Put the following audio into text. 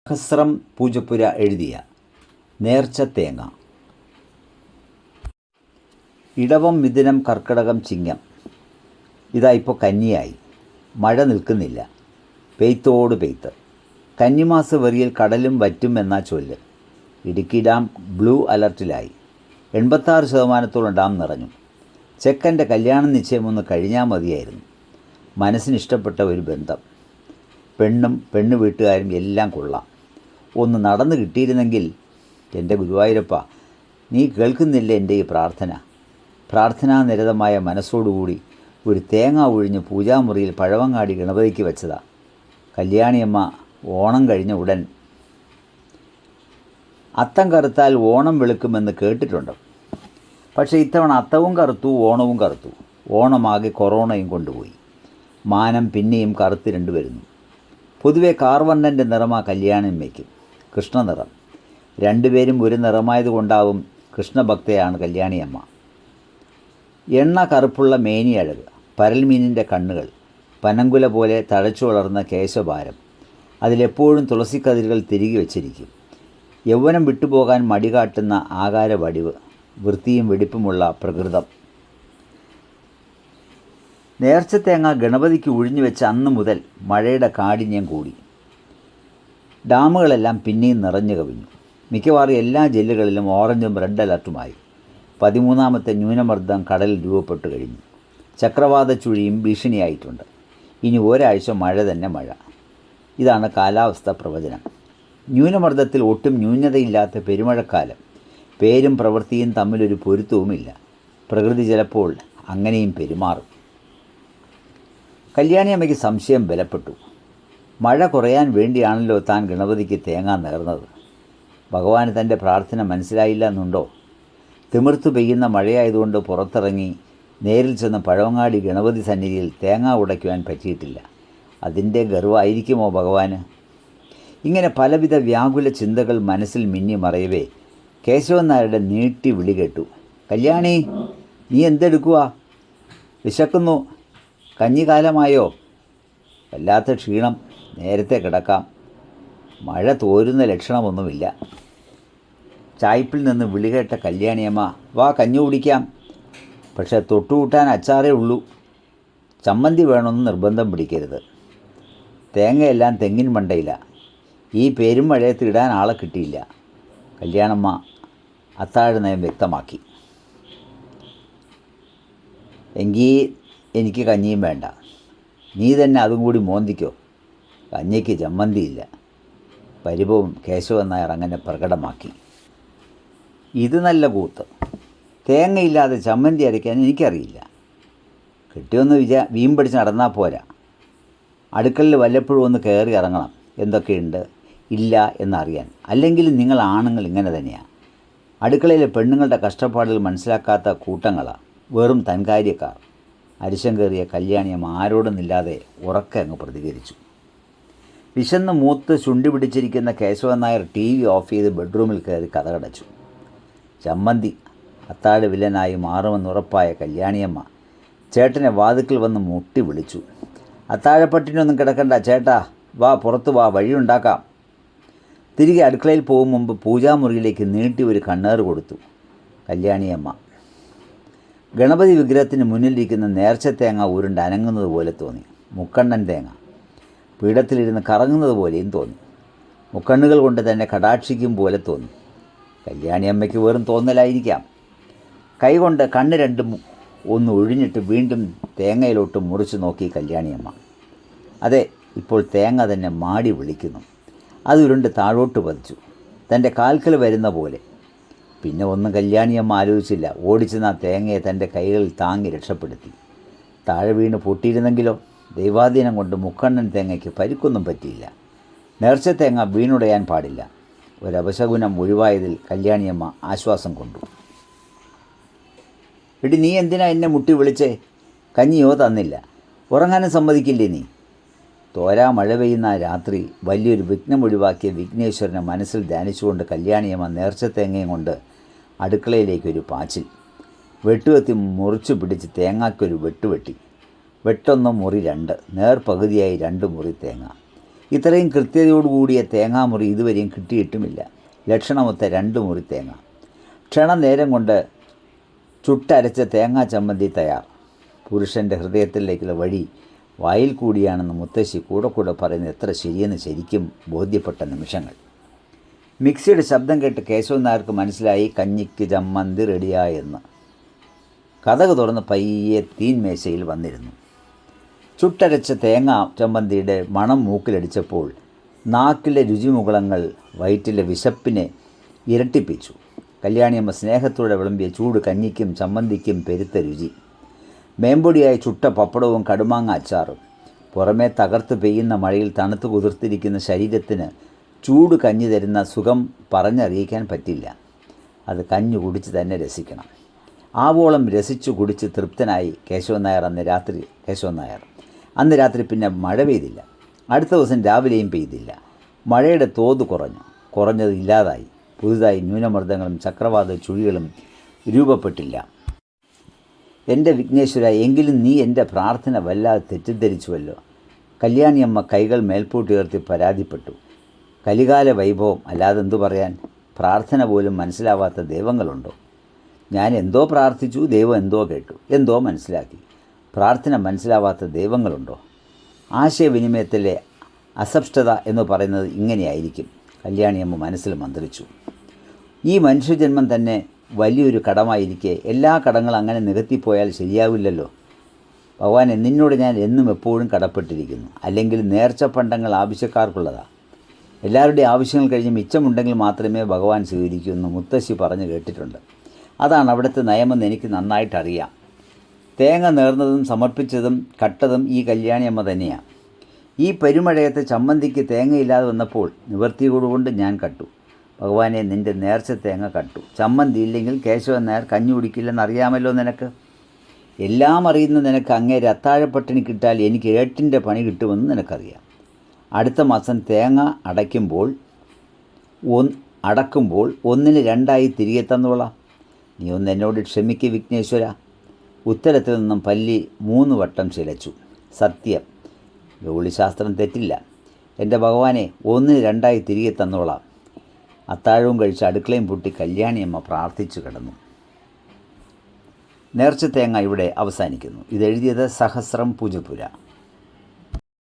ഖസ്രം പൂജപ്പുര എഴുതിയ നേർച്ച തേങ്ങ. ഇടവം, മിഥുനം, കർക്കിടകം, ചിങ്ങം. ഇതാ ഇപ്പോൾ കന്നിയായി. മഴ നിൽക്കുന്നില്ല. പെയ്ത്തോട് പെയ്ത്ത്. കന്നിമാസ വെറിയിൽ കടലും വറ്റും എന്നാ ചൊല്ല്. ഇടുക്കി ഡാം ബ്ലൂ അലർട്ടിലായി. 86% ഡാം നിറഞ്ഞു. ചെക്കൻ്റെ കല്യാണ നിശ്ചയം ഒന്ന് കഴിഞ്ഞാൽ മതിയായിരുന്നു. മനസ്സിനിഷ്ടപ്പെട്ട ഒരു ബന്ധം. പെണ്ണും പെണ്ണു വീട്ടുകാരും എല്ലാം കൊള്ളാം. ഒന്ന് നടന്നു കിട്ടിയിരുന്നെങ്കിൽ. എൻ്റെ ഗുരുവായൂരപ്പ, നീ കേൾക്കുന്നില്ല എൻ്റെ ഈ പ്രാർത്ഥന. പ്രാർത്ഥനാനിരതമായ മനസ്സോടുകൂടി ഒരു തേങ്ങ ഒഴിഞ്ഞ് പൂജാമുറിയിൽ പഴവങ്ങാടി ഗണപതിക്ക് വെച്ചതാ. കല്യാണിയമ്മ ഓണം കഴിഞ്ഞ ഉടൻ അത്തം കറുത്താൽ ഓണം വെളുക്കുമെന്ന് കേട്ടിട്ടുണ്ട്. പക്ഷേ ഇത്തവണ അത്തവും കറുത്തു, ഓണവും കറുത്തു. ഓണമാകെ കൊറോണയും കൊണ്ടുപോയി. മാനം പിന്നെയും കറുത്ത് രണ്ട് വരുന്നു. പൊതുവെ കാർവർണ്ണൻ്റെ നിറമാ കല്യാണിയമ്മയ്ക്ക്. കൃഷ്ണനിറം. രണ്ടുപേരും ഒരു നിറമായതുകൊണ്ടാവും കൃഷ്ണഭക്തയാണ് കല്യാണിയമ്മ. എണ്ണ കറുപ്പുള്ള മേനിയഴക്, പരൽമീനിൻ്റെ കണ്ണുകൾ, പനങ്കുല പോലെ തഴച്ചു വളർന്ന കേശഭാരം. അതിലെപ്പോഴും തുളസിക്കതിരുകൾ തിരികെ വച്ചിരിക്കും. യൗവനം വിട്ടുപോകാൻ മടികാട്ടുന്ന ആകാര വടിവ്, വൃത്തിയും വെടിപ്പുമുള്ള പ്രകൃതം. നേർച്ചത്തേങ്ങ ഗണപതിക്ക് ഒഴിഞ്ഞു വെച്ച അന്ന് മുതൽ മഴയുടെ കാഠിന്യം കൂടി. ഡാമുകളെല്ലാം പിന്നെയും നിറഞ്ഞു കവിഞ്ഞു. മിക്കവാറും എല്ലാ ജില്ലകളിലും ഓറഞ്ചും റെഡ് അലർട്ടുമായി. 13ാമത്തെ ന്യൂനമർദ്ദം കടലിൽ രൂപപ്പെട്ടു കഴിഞ്ഞു. ചക്രവാത ചുഴിയും ഭീഷണിയായിട്ടുണ്ട്. ഇനി ഒരാഴ്ച മഴ തന്നെ മഴ. ഇതാണ് കാലാവസ്ഥ പ്രവചനം. ന്യൂനമർദ്ദത്തിൽ ഒട്ടും ന്യൂനതയില്ലാത്ത പെരുമഴക്കാലം. പേരും പ്രവൃത്തിയും തമ്മിലൊരു പൊരുത്തവുമില്ല. പ്രകൃതി ചിലപ്പോൾ അങ്ങനെയും പെരുമാറും. കല്യാണിയമ്മയ്ക്ക് സംശയം ബലപ്പെട്ടു. മഴ കുറയാൻ വേണ്ടിയാണല്ലോ താൻ ഗണപതിക്ക് തേങ്ങ നേർന്നത്. ഭഗവാന് തൻ്റെ പ്രാർത്ഥന മനസ്സിലായില്ല എന്നുണ്ടോ? തിമിർത്തു പെയ്യുന്ന മഴയായതുകൊണ്ട് പുറത്തിറങ്ങി നേരിൽ ചെന്ന് പഴവങ്ങാടി ഗണപതി സന്നിധിയിൽ തേങ്ങ ഉടയ്ക്കുവാൻ പറ്റിയിട്ടില്ല. അതിൻ്റെ ഗർവമായിരിക്കുമോ ഭഗവാന്? ഇങ്ങനെ പലവിധ വ്യാകുല ചിന്തകൾ മനസ്സിൽ മിന്നി മറയവേ കേശവൻ നായരുടെ നീട്ടി വിളി കേട്ടു. കല്യാണി, നീ എന്തെടുക്കുക? വിശക്കുന്നു. കഞ്ഞിക്കാലമായോ? വല്ലാത്ത ക്ഷീണം. നേരത്തെ കിടക്കാം. മഴ തോരുന്ന ലക്ഷണമൊന്നുമില്ല. ചായ്പിൽ നിന്ന് വിളികേട്ട കല്യാണിയമ്മ, വാ കഞ്ഞി കുടിക്കാം. പക്ഷേ തൊട്ടുകൂട്ടാൻ അച്ചാറേ ഉള്ളൂ. ചമ്മന്തി വേണമെന്ന് നിർബന്ധം പിടിക്കരുത്. തേങ്ങയെല്ലാം തെങ്ങിൻ മണ്ടയില്ല. ഈ പേരും മഴയത്ത് ഇടാൻ ആളെ കിട്ടിയില്ല. കല്യാണമ്മ അത്താഴ നയം വ്യക്തമാക്കി. എങ്കിൽ എനിക്ക് കഞ്ഞിയും വേണ്ട. നീ തന്നെ അതും കൂടി മോന്തിക്കോ. കഞ്ഞിക്ക് ചമ്മന്തിയില്ല. പരിഭവം കേശവൻ നായർ അങ്ങനെ പ്രകടമാക്കി. ഇത് നല്ല കൂത്ത്. തേങ്ങയില്ലാതെ ചമ്മന്തി അരയ്ക്കാൻ എനിക്കറിയില്ല. കിട്ടിയൊന്ന് വീമ്പടിച്ച് നടന്നാൽ പോരാ. അടുക്കളയിൽ വല്ലപ്പോഴും ഒന്ന് കയറി ഇറങ്ങണം. എന്തൊക്കെയുണ്ട് ഇല്ല എന്നറിയാൻ. അല്ലെങ്കിൽ നിങ്ങൾ ആണുങ്ങൾ ഇങ്ങനെ തന്നെയാണ്. അടുക്കളയിലെ പെണ്ണുങ്ങളുടെ കഷ്ടപ്പാടുകൾ മനസ്സിലാക്കാത്ത കൂട്ടങ്ങളാണ്. വെറും തൻകാര്യക്കാർ. അരിശം കയറിയ കല്യാണിയമ്മ ആരോടൊന്നില്ലാതെ ഉറക്കെ അങ്ങ് പ്രതികരിച്ചു. വിശന്ന് മൂത്ത് ചുണ്ടി പിടിച്ചിരിക്കുന്ന കേശവൻ നായർ TV ഓഫ് ചെയ്ത് ബെഡ്റൂമിൽ കയറി കതകടച്ചു. ചമ്മന്തി അത്താഴ വില്ലനായി മാറുമെന്നുറപ്പായ കല്യാണിയമ്മ ചേട്ടനെ വാതിക്കൽ വന്ന് മുട്ടി വിളിച്ചു. അത്താഴപ്പട്ടിനൊന്നും കിടക്കണ്ട ചേട്ടാ, വാ പുറത്തു വാ, വഴിയുണ്ടാക്കാം. തിരികെ അടുക്കളയിൽ പോകും മുമ്പ് പൂജാമുറിയിലേക്ക് നീട്ടി ഒരു കണ്ണേറ് കൊടുത്തു കല്യാണിയമ്മ. ഗണപതി വിഗ്രഹത്തിന് മുന്നിലിരിക്കുന്ന നേർച്ച തേങ്ങ ഉരുണ്ട് അനങ്ങുന്നത് പോലെ തോന്നി. മുക്കണ്ണൻ തേങ്ങ പീഠത്തിലിരുന്ന് കറങ്ങുന്നത് പോലെയും തോന്നി. മുക്കണ്ണുകൾ കൊണ്ട് തന്നെ കടാക്ഷിക്കും പോലെ തോന്നി. കല്യാണിയമ്മയ്ക്ക് വെറും തോന്നലായിരിക്കാം. കൈകൊണ്ട് കണ്ണ് രണ്ടും ഒന്ന് ഒഴിഞ്ഞിട്ട് വീണ്ടും തേങ്ങയിലോട്ട് മുറിച്ച് നോക്കി കല്യാണിയമ്മ. അതെ, ഇപ്പോൾ തേങ്ങ തന്നെ മാടി വിളിക്കുന്നു. അതുരുണ്ട് താഴോട്ട് പതിച്ചു, തൻ്റെ കാൽക്കൽ വരുന്ന പോലെ. പിന്നെ ഒന്നും കല്യാണിയമ്മ ആലോചിച്ചില്ല. ഓടിച്ചെന്ന് ആ തേങ്ങയെ തൻ്റെ കൈകളിൽ താങ്ങി രക്ഷപ്പെടുത്തി. താഴെ വീണ് പൊട്ടിയിരുന്നെങ്കിലോ? ദൈവാധീനം കൊണ്ട് മുക്കണ്ണൻ തേങ്ങയ്ക്ക് പരിക്കൊന്നും പറ്റിയില്ല. നേർച്ച തേങ്ങ വീണുടയാൻ പാടില്ല. ഒരപശകുനം ഒഴിവായതിൽ കല്യാണിയമ്മ ആശ്വാസം കൊണ്ടു. എടി, നീ എന്തിനാ എന്നെ മുട്ടി വിളിച്ചേ? കഞ്ഞിയോ തന്നില്ല. ഉറങ്ങാനും സമ്മതിക്കില്ലേ നീ? തോരാ മഴ പെയ്യുന്ന രാത്രി വലിയൊരു വിഘ്നം ഒഴിവാക്കിയ വിഘ്നേശ്വരനെ മനസ്സിൽ ധ്യാനിച്ചുകൊണ്ട് കല്യാണിയമ്മ നേർച്ച തേങ്ങയും കൊണ്ട് അടുക്കളയിലേക്കൊരു പാച്ചിൽ. വെട്ടുകത്തി മുറിച്ചു പിടിച്ച് തേങ്ങാക്കൊരു വെട്ടുവെട്ടി. വെട്ടൊന്ന് മുറി 2, നേർപകുതിയായി 2 മുറി തേങ്ങ. ഇത്രയും കൃത്യതയോടുകൂടിയ തേങ്ങാമുറി ഇതുവരെയും കിട്ടിയിട്ടുമില്ല. ലക്ഷണമൊത്ത 2 മുറി തേങ്ങ. ക്ഷണനേരം കൊണ്ട് ചുട്ടരച്ച തേങ്ങാ ചമ്മന്തി തയ്യാർ. പുരുഷൻ്റെ ഹൃദയത്തിലേക്കുള്ള വഴി വായിൽ കൂടിയാണെന്ന് മുത്തശ്ശി കൂടെ പറയുന്നത് എത്ര ശരിയെന്ന് ശരിക്കും ബോധ്യപ്പെട്ട നിമിഷങ്ങൾ. മിക്സിയുടെ ശബ്ദം കേട്ട് കേശവൻ നായർക്ക് മനസ്സിലായി കഞ്ഞിക്ക് ചമ്മന്തി റെഡിയായെന്ന്. കതക് തുറന്ന് പയ്യെ തീൻമേശയിൽ വന്നിരുന്നു. ചുട്ടരച്ച തേങ്ങ ചമ്മന്തിയുടെ മണം മൂക്കിലടിച്ചപ്പോൾ നാക്കിലെ രുചിമുകുളങ്ങൾ വയറ്റിലെ വിശപ്പിനെ ഇരട്ടിപ്പിച്ചു. കല്യാണിയമ്മ സ്നേഹത്തോടെ വിളമ്പിയ ചൂട് കഞ്ഞിക്കും ചമ്മന്തിക്കും പെരുത്ത രുചി. മേമ്പൊടിയായി ചുട്ട പപ്പടവും കടുമാങ്ങ അച്ചാറും. പുറമേ തകർത്ത് പെയ്യുന്ന മഴയിൽ തണുത്ത് കുതിർത്തിരിക്കുന്ന ശരീരത്തിന് ചൂട് കഞ്ഞി തരുന്ന സുഖം പറഞ്ഞറിയിക്കാൻ പറ്റില്ല. അത് കഞ്ഞി കുടിച്ച് തന്നെ രസിക്കണം. ആവോളം രസിച്ചു കുടിച്ച് തൃപ്തനായി കേശവൻ നായർ അന്ന് രാത്രി പിന്നെ മഴ പെയ്തില്ല. അടുത്ത ദിവസം രാവിലെയും പെയ്തില്ല. മഴയുടെ തോത് കുറഞ്ഞത് ഇല്ലാതായി. പുതുതായി ന്യൂനമർദ്ദങ്ങളും ചക്രവാത ചുഴികളും രൂപപ്പെട്ടില്ല. എൻ്റെ വിഘ്നേശ്വര, എങ്കിലും നീ എൻ്റെ പ്രാർത്ഥന വല്ലാതെ തെറ്റിദ്ധരിച്ചുവല്ലോ. കല്യാണിയമ്മ കൈകൾ മേൽപോട്ടുയർത്തി പരാതിപ്പെട്ടു. കലികാല വൈഭവം അല്ലാതെ എന്തു പറയാൻ? പ്രാർത്ഥന പോലും മനസ്സിലാവാത്ത ദൈവങ്ങളുണ്ടോ? ഞാൻ എന്തോ പ്രാർത്ഥിച്ചു, ദൈവം എന്തോ കേട്ടു, എന്തോ മനസ്സിലാക്കി. പ്രാർത്ഥന മനസ്സിലാവാത്ത ദൈവങ്ങളുണ്ടോ? ആശയവിനിമയത്തിലെ അസംഷ്ടത എന്ന് പറയുന്നത് ഇങ്ങനെയായിരിക്കും. കല്യാണിയമ്മ മനസ്സിൽ മന്ത്രിച്ചു. ഈ മനുഷ്യജന്മം തന്നെ വലിയൊരു കടമായിരിക്കെ എല്ലാ കടങ്ങളും അങ്ങനെ നികത്തിപ്പോയാൽ ശരിയാവില്ലല്ലോ. ഭഗവാനെ, നിന്നോട് ഞാൻ എന്നും എപ്പോഴും കടപ്പെട്ടിരിക്കുന്നു. അല്ലെങ്കിൽ നേർച്ച പണ്ടങ്ങൾ ആവശ്യക്കാർക്കുള്ളതാണ്. എല്ലാവരുടെയും ആവശ്യങ്ങൾ കഴിഞ്ഞ് മിച്ചമുണ്ടെങ്കിൽ മാത്രമേ ഭഗവാൻ സ്വീകരിക്കൂ എന്ന് മുത്തശ്ശി പറഞ്ഞു കേട്ടിട്ടുണ്ട്. അതാണ് അവിടുത്തെ നയമെന്ന് എനിക്ക് നന്നായിട്ടറിയാം. തേങ്ങ നേർന്നതും സമർപ്പിച്ചതും കട്ടതും ഈ കല്യാണിയമ്മ തന്നെയാണ്. ഈ പെരുമഴയത്ത് ചമ്മന്തിക്ക് തേങ്ങയില്ലാതെ വന്നപ്പോൾ നിവൃത്തിയോടുകൊണ്ട് ഞാൻ കട്ടു. ഭഗവാനെ, നിൻ്റെ നേർച്ച തേങ്ങ കട്ടു. ചമ്മന്തി ഇല്ലെങ്കിൽ കേശവൻ നായർ കഞ്ഞി കുടിക്കില്ലെന്നറിയാമല്ലോ നിനക്ക്. എല്ലാം അറിയുന്ന നിനക്ക് അങ്ങേരെ അത്താഴപ്പട്ടിണി കിട്ടാൽ എനിക്ക് 8ൻ്റെ പണി കിട്ടുമെന്ന് നിനക്കറിയാം. അടുത്ത മാസം തേങ്ങ അടയ്ക്കുമ്പോൾ 1-ന് 2 തിരികെ തന്നോളാം. നീ ഒന്ന് എന്നോട് ക്ഷമിക്ക് വിഘ്നേശ്വര. ഉത്തരത്തിൽ നിന്നും പല്ലി 3 വട്ടം ചിലച്ചു. സത്യം, ഗൗളിശാസ്ത്രം തെറ്റില്ല. എൻ്റെ ഭഗവാനെ, 1-ന് 2 തിരികെ തന്നോളാം. അത്താഴവും കഴിച്ച് അടുക്കളയും പൂട്ടി കല്യാണിയമ്മ പ്രാർത്ഥിച്ചു കിടന്നു. നേർച്ച തേങ്ങ ഇവിടെ അവസാനിക്കുന്നു. ഇതെഴുതിയത് സഹസ്രം പൂജപ്പുര.